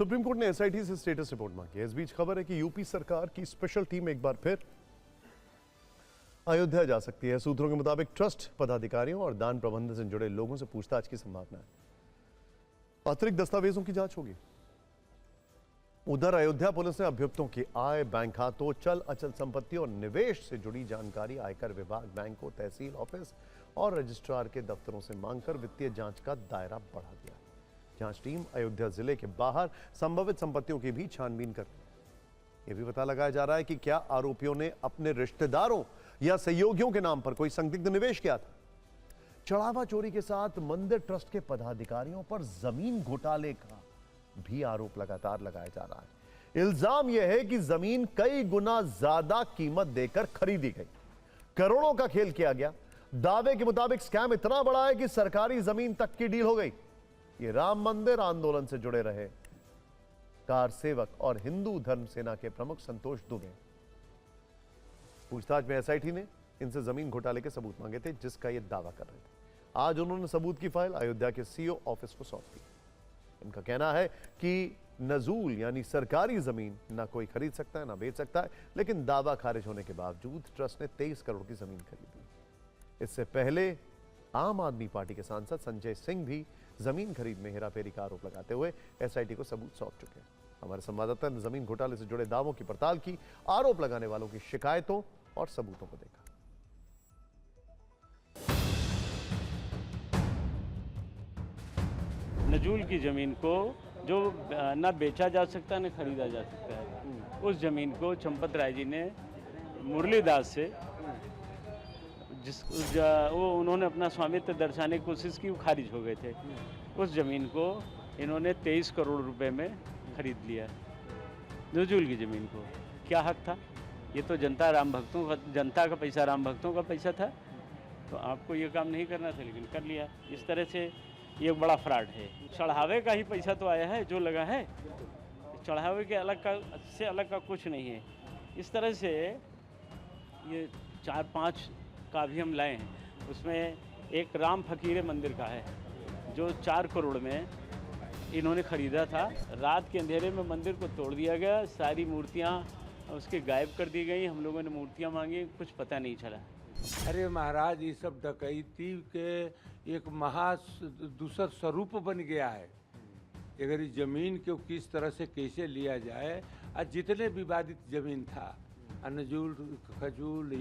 Supreme court ने SIT से status report मांगी है। इस बीच खबर है कि यूपी सरकार की स्पेशल टीम एक बार फिर अयोध्या जा सकती है। सूत्रों के मुताबिक ट्रस्ट पदाधिकारियों और दान प्रबंधन से जुड़े लोगों से पूछताछ की संभावना है। अतिरिक्त दस्तावेजों की जांच होगी। उधर अयोध्या पुलिस ने अभियुक्तों की आय, बैंक खातों, चल अचल संपत्ति और निवेश से जुड़ी जानकारी आयकर विभाग, बैंकों, तहसील ऑफिस और रजिस्ट्रार के दफ्तरों से मांगकर वित्तीय जांच का दायरा बढ़ा दिया। जांच टीम अयोध्या जिले के बाहर संभावित संपत्तियों की भी छानबीन कर रही है। यह भी पता लगाया जा रहा है कि क्या आरोपियों ने अपने रिश्तेदारों या सहयोगियों के नाम पर कोई संदिग्ध निवेश किया था। चढ़ावा चोरी के साथ मंदिर ट्रस्ट के पदाधिकारियों पर जमीन घोटाले का भी आरोप लगातार लगाया जा रहा है। इल्जाम यह है कि जमीन कई गुना ज्यादा कीमत देकर खरीदी गई, करोड़ों का खेल किया गया। दावे के मुताबिक स्कैम इतना बड़ा है कि सरकारी जमीन तक की डील हो गई। ये राम मंदिर आंदोलन से जुड़े रहे कार सेवक और हिंदू धर्म सेना के प्रमुख संतोष दुबे। पूछताछ में एसआईटी ने इनसे जमीन घोटाले के सबूत मांगे थे, जिसका ये दावा कर रहे थे। आज उन्होंने सबूत की फाइल अयोध्या के सीओ ऑफिस को सौंप दी। इनका कहना है कि नजूल यानी सरकारी जमीन ना कोई खरीद सकता है ना बेच सकता है, लेकिन दावा खारिज होने के बावजूद ट्रस्ट ने 23 करोड़ की जमीन खरीदी। इससे पहले आम आदमी पार्टी के सांसद संजय सिंह भी जमीन खरीद में हेराफेरी का आरोप लगाते हुए एसआईटी को सबूत सौंप चुके हैं। हमारे संवाददाता ने जमीन घोटाले से जुड़े दावों की पड़ताल की, आरोप लगाने वालों की शिकायतों और सबूतों को देखा। नजूल की जमीन को जो ना बेचा जा सकता न खरीदा जा सकता है, उस जमीन को चंपत राय जी ने मुरलीदास से वो उन्होंने अपना स्वामित्व दर्शाने की कोशिश की, वो खारिज हो गए थे। उस जमीन को इन्होंने 23 करोड़ रुपए में खरीद लिया। नजूल की जमीन को क्या हक था? ये तो जनता का पैसा, राम भक्तों का पैसा था। तो आपको ये काम नहीं करना था, लेकिन कर लिया। इस तरह से ये बड़ा फ्रॉड है। चढ़ावे का ही पैसा तो आया है जो लगा है, चढ़ावे के अलग का कुछ नहीं है। इस तरह से ये 4-5 का भी हम लाए हैं। उसमें एक राम फकीरे मंदिर का है जो 4 करोड़ में इन्होंने ख़रीदा था। रात के अंधेरे में मंदिर को तोड़ दिया गया, सारी मूर्तियाँ उसके गायब कर दी गई। हम लोगों ने मूर्तियाँ मांगी, कुछ पता नहीं चला। अरे महाराज, ये सब डकैती के एक दूसरा स्वरूप बन गया है। अगर इस जमीन को किस तरह से कैसे लिया जाए, और जितने विवादित जमीन था, नजूल, खजूल,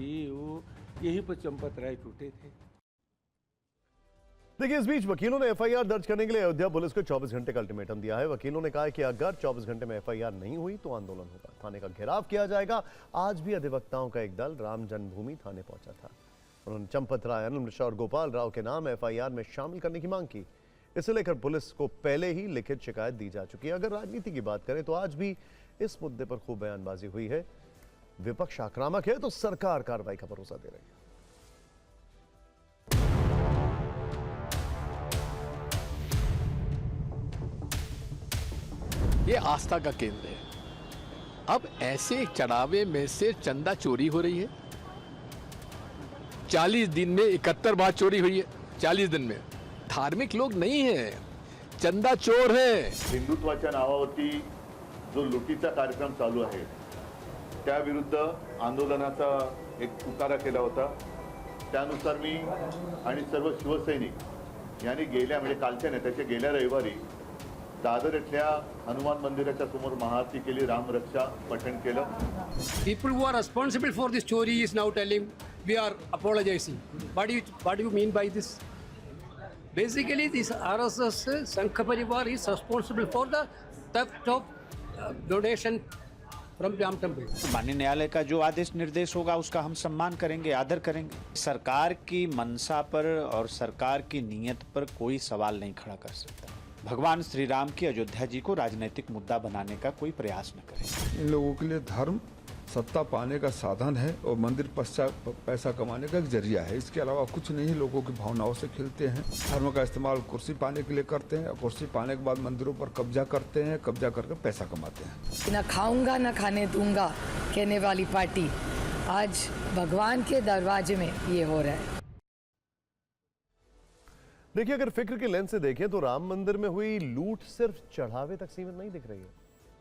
यही पर चंपत राय टूटे थे। देखिए, इस बीच वकीलों ने एफआईआर दर्ज करने के लिए अयोध्या पुलिस को 24 घंटे का अल्टीमेटम दिया है। वकीलों ने कहा है कि अगर 24 घंटे में एफआईआर नहीं हुई तो आंदोलन होगा, थाने का घेराव किया जाएगा। आज भी अधिवक्ताओं का एक दल राम जन्मभूमि थाने पहुंचा था। उन्होंने चंपत राय, अनिल मिश्रा और गोपाल राव के नाम एफआईआर में शामिल करने की मांग की। इसे लेकर पुलिस को पहले ही लिखित शिकायत दी जा चुकी है। अगर राजनीति की बात करें तो आज भी इस मुद्दे पर खूब बयानबाजी हुई है। विपक्ष आक्रामक है तो सरकार कार्रवाई का भरोसा दे रही है। ये आस्था का केंद्र है। अब ऐसे चढ़ावे में से चंदा चोरी हो रही है। 40 दिन में 71 बार चोरी हुई है। 40 दिन में धार्मिक लोग नहीं है, चंदा चोर है। हिंदुत्वाच्या नावावरती जो लुटीचा कार्यक्रम चालू आहे त्याविरुद्ध आंदोलनाचा एक पुकारा केला होता। त्यानुसार मी आणि सर्व शिवसैनिक यांनी म्हणजे कालच्या नेत्याच्या गेल्या रविवारी दादर इथल्या हनुमान मंदिराच्या समोर महाआरती केली, राम रक्षा पठण केलं। People who are responsible for this story is now telling we are apologizing. What do you mean by this? Basically, this RSS Sangh Parivar is responsible for the theft of donation from Ram Temple. माननीय न्यायालय का जो आदेश निर्देश होगा उसका हम सम्मान करेंगे, आदर करेंगे। सरकार की मंशा पर और सरकार की नीयत पर कोई सवाल नहीं खड़ा कर सकता। भगवान श्री राम की अयोध्या जी को राजनीतिक मुद्दा बनाने का कोई प्रयास न करें। इन लोगों के लिए धर्म सत्ता पाने का साधन है और मंदिर पैसा कमाने का एक जरिया है। इसके अलावा कुछ नहीं। लोगों की भावनाओं से खेलते हैं। धर्म का इस्तेमाल कुर्सी पाने के लिए करते हैं और कुर्सी पाने के बाद मंदिरों पर कब्जा करते हैं, कब्जा करके पैसा कमाते हैं। न खाऊंगा न खाने दूंगा कहने वाली पार्टी आज भगवान के दरवाजे में ये हो रहा है। देखिए, अगर फिक्र के लेंस से देखें तो राम मंदिर में हुई लूट सिर्फ चढ़ावे तक सीमित नहीं दिख रही है।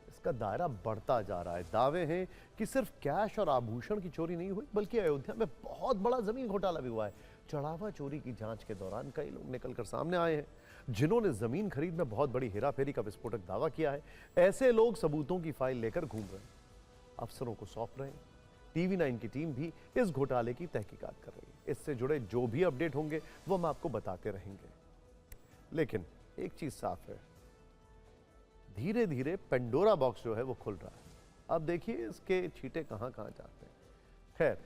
इसका दायरा बढ़ता जा रहा है। दावे हैं कि सिर्फ कैश और आभूषण की चोरी नहीं हुई, बल्कि अयोध्या में बहुत बड़ा जमीन घोटाला भी हुआ है। चढ़ावा चोरी की जांच के दौरान कई लोग निकलकर सामने आए हैं जिन्होंने जमीन खरीद में बहुत बड़ी हेराफेरी का विस्फोटक दावा किया है। ऐसे लोग सबूतों की फाइल लेकर घूम रहे हैं, अफसरों को सौंप रहे हैं। टीवी 9 की टीम भी इस घोटाले की तहकीकात कर रही है। इससे जुड़े जो भी अपडेट होंगे वो हम आपको बताते रहेंगे। लेकिन एक चीज साफ है, धीरे धीरे पेंडोरा बॉक्स जो है वो खुल रहा है। अब देखिए इसके छींटे कहां कहां जाते हैं। खैर,